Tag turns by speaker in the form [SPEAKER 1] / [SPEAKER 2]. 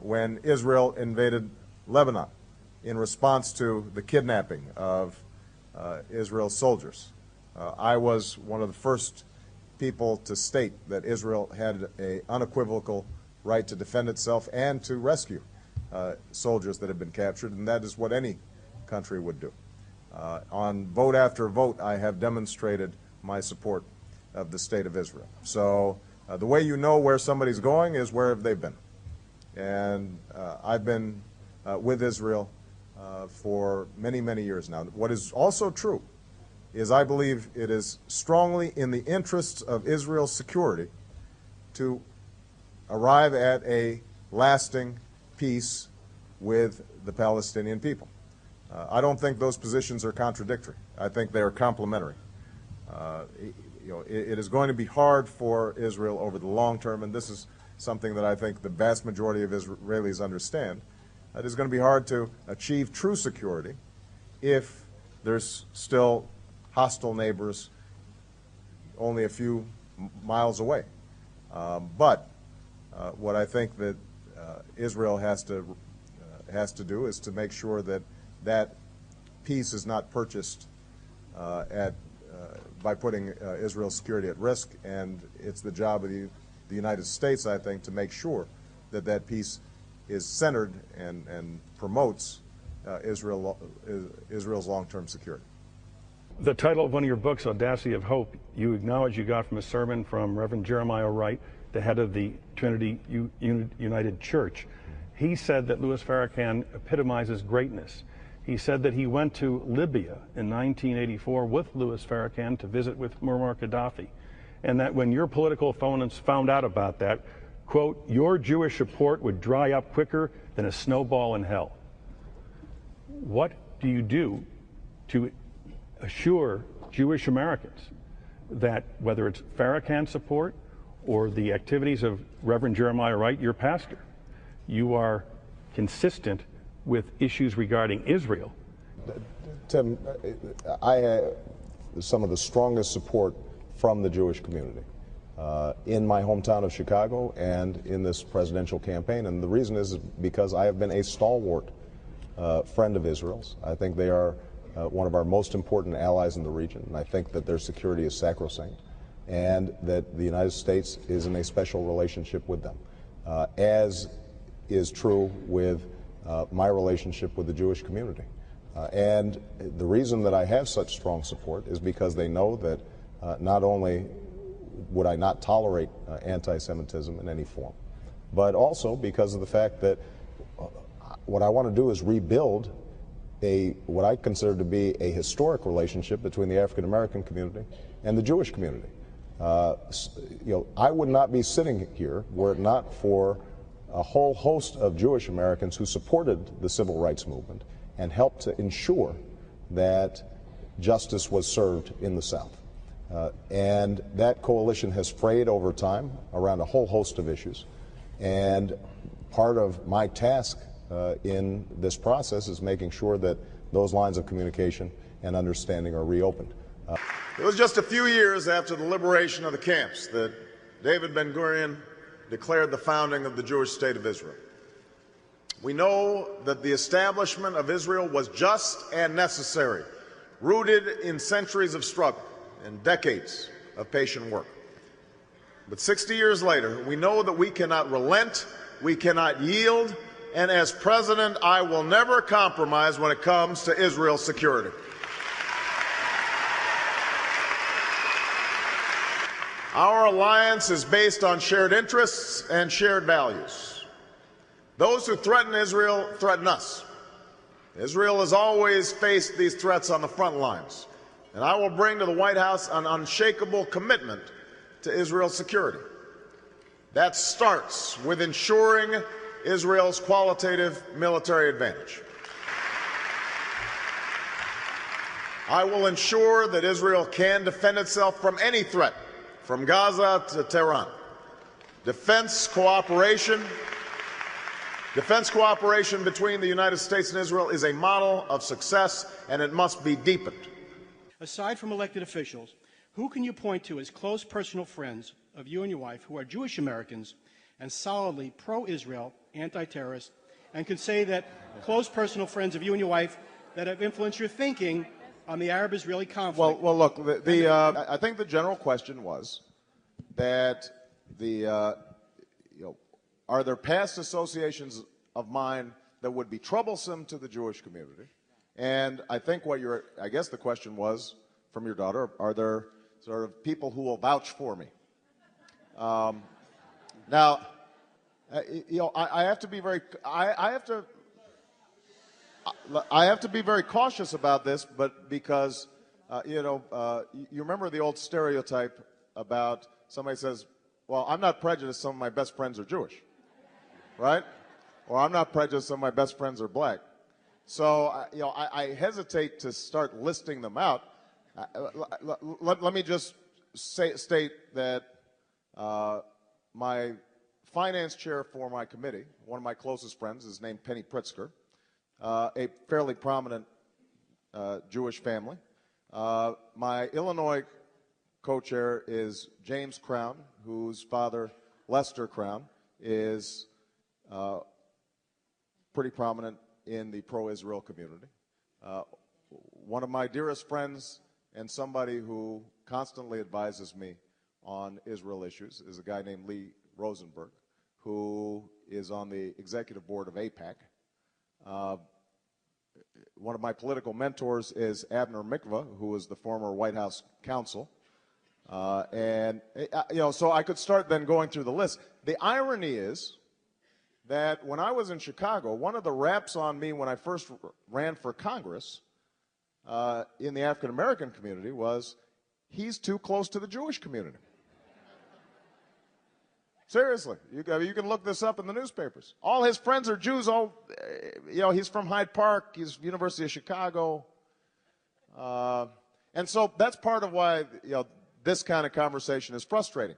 [SPEAKER 1] when Israel invaded Lebanon in response to the kidnapping of Israel's soldiers. I was one of the first people to state that Israel had an unequivocal right to defend itself and to rescue soldiers that had been captured, and that is what any country would do. On vote after vote, I have demonstrated my support of the State of Israel. So the way you know where somebody's going is where have they been. And I've been with Israel for many, many years now. What is also true is I believe it is strongly in the interests of Israel's security to arrive at a lasting peace with the Palestinian people. I don't think those positions are contradictory. I think they are complementary. It is going to be hard for Israel over the long term, and this is something that I think the vast majority of Israelis understand. It is going to be hard to achieve true security if there's still hostile neighbors only a few miles away. But what I think that Israel has to do is to make sure that that peace is not purchased by putting Israel's security at risk, and it's the job of the United States, I think, to make sure that that peace is centered and promotes Israel's long-term security.
[SPEAKER 2] The title of one of your books, Audacity of Hope, you acknowledge you got from a sermon from Reverend Jeremiah Wright, the head of the Trinity United Church. He said that Louis Farrakhan epitomizes greatness. He said that he went to Libya in 1984 with Louis Farrakhan to visit with Muammar Gaddafi, and that when your political opponents found out about that, quote, your Jewish support would dry up quicker than a snowball in hell. What do you do to assure Jewish Americans that whether it's Farrakhan support or the activities of Reverend Jeremiah Wright, your pastor, you are consistent with issues regarding Israel?
[SPEAKER 1] Tim, I have some of the strongest support from the Jewish community in my hometown of Chicago and in this presidential campaign. And the reason is because I have been a stalwart friend of Israel's. I think they are one of our most important allies in the region, and I think that their security is sacrosanct, and that the United States is in a special relationship with them, as is true with my relationship with the Jewish community. And the reason that I have such strong support is because they know that not only would I not tolerate anti-Semitism in any form, but also because of the fact that what I want to do is rebuild what I consider to be a historic relationship between the African American community and the Jewish community. I would not be sitting here were it not for a whole host of Jewish Americans who supported the civil rights movement and helped to ensure that justice was served in the South. And that coalition has frayed over time around a whole host of issues. And part of my task in this process is making sure that those lines of communication and understanding are reopened.
[SPEAKER 3] It was just a few years after the liberation of the camps that David Ben-Gurion declared the founding of the Jewish state of Israel. We know that the establishment of Israel was just and necessary, rooted in centuries of struggle and decades of patient work. But 60 years later, we know that we cannot relent, we cannot yield, and as president, I will never compromise when it comes to Israel's security. Our alliance is based on shared interests and shared values. Those who threaten Israel threaten us. Israel has always faced these threats on the front lines, and I will bring to the White House an unshakable commitment to Israel's security. That starts with ensuring Israel's qualitative military advantage. I will ensure that Israel can defend itself from any threat, from Gaza to Tehran. Defense cooperation between the United States and Israel is a model of success, and it must be deepened.
[SPEAKER 4] Aside from elected officials, who can you point to as close personal friends of you and your wife who are Jewish Americans and solidly pro-Israel, anti-terrorist, and can say that close personal friends of you and your wife that have influenced your thinking on the Arab-Israeli conflict.
[SPEAKER 1] Well, look, I think the general question was that are there past associations of mine that would be troublesome to the Jewish community? And I think I guess the question was from your daughter, are there sort of people who will vouch for me? Now, I have to be very, I have to be very cautious about this, but because, you remember the old stereotype about somebody says, well, I'm not prejudiced, some of my best friends are Jewish, right? Or I'm not prejudiced, some of my best friends are black. So, I hesitate to start listing them out. Let me just state that my finance chair for my committee, one of my closest friends, is named Penny Pritzker, a fairly prominent Jewish family. My Illinois co-chair is James Crown, whose father, Lester Crown, is pretty prominent in the pro-Israel community. One of my dearest friends and somebody who constantly advises me on Israel issues is a guy named Lee Rosenberg, who is on the executive board of AIPAC. One of my political mentors is Abner Mikva, who is the former White House counsel. So I could start then going through the list. The irony is that when I was in Chicago, one of the raps on me when I first ran for Congress in the African American community was, he's too close to the Jewish community. Seriously, you can look this up in the newspapers. All his friends are Jews. He's from Hyde Park. He's University of Chicago, and so that's part of why this kind of conversation is frustrating.